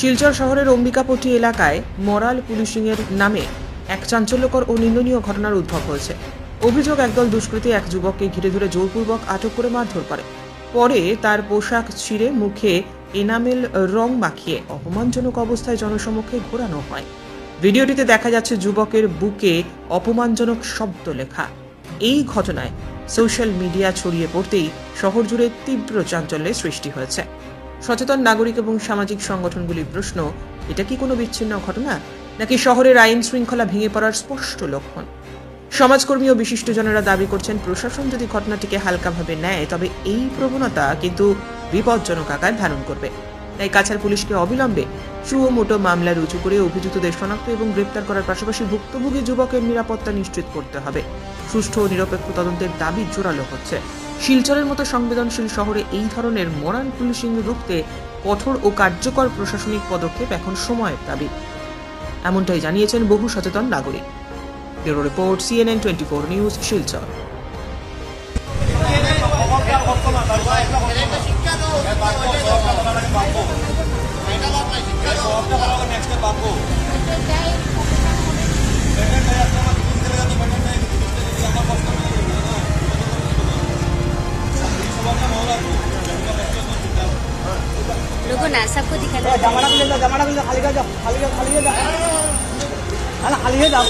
শিলচর শহরের অম্বিকাপট্টি এলাকায় মরাল পুলিশিংয়ের নামে এক চাঞ্চল্যকর ও নিন্দনীয় ঘটনার উদ্ভব হয়েছে। অভিযোগ, একদল দুষ্কৃতী এক যুবককে ঘিরে ধরে জোরপূর্বক আটক করে মারধর করে। পরে তার পোশাক ছিঁড়ে মুখে এনামেল রং মাখিয়ে অপমানজনক অবস্থায় জনসমক্ষে ঘোরানো হয়। ভিডিওটিতে দেখা যাচ্ছে যুবকের বুকে অপমানজনক শব্দ লেখা। এই ঘটনায় সোশ্যাল মিডিয়া ছড়িয়ে পড়তেই শহর জুড়ে তীব্র চাঞ্চল্যের সৃষ্টি হয়েছে। সচেতন নাগরিক এবং সামাজিক সংগঠনগুলির প্রশ্ন, এটা কি কোনো বিচ্ছিন্ন ঘটনা, নাকি শহরের আইন শৃঙ্খলা ভেঙে পড়ার স্পষ্ট লক্ষণ? সমাজকর্মী ও বিশিষ্টজনেরা দাবি করছেন, প্রশাসন যদি ঘটনাটিকে হালকাভাবে নেয় তবে এই প্রবণতা কিন্তু বিপজ্জনক আকার ধারণ করবে। তাই কাছাড় পুলিশকে অবিলম্বে সুমোটো মামলা রুজু করে অভিযুক্তদের শনাক্ত এবং গ্রেপ্তার করার পাশাপাশি ভুক্তভোগী যুবকের নিরাপত্তা নিশ্চিত করতে হবে। সুষ্ঠু ও নিরপেক্ষ তদন্তের দাবি জোরালো হচ্ছে। শিলচরের মতো সংবেদনশীল শহরে এই ধরনের মোরাল পুলিশিং রুখতে কঠোর ও কার্যকর প্রশাসনিক পদক্ষেপ এখন সময়ের দাবি, এমনটাই জানিয়েছেন বহু সচেতন নাগরিক। Bureau report, CNN 24 news, Silchar. रुको ना, सबको दिखा दो। जमाना भी ले जाओ, खाली कर जाओ, खाली कर जाओ, खाली है जाओ।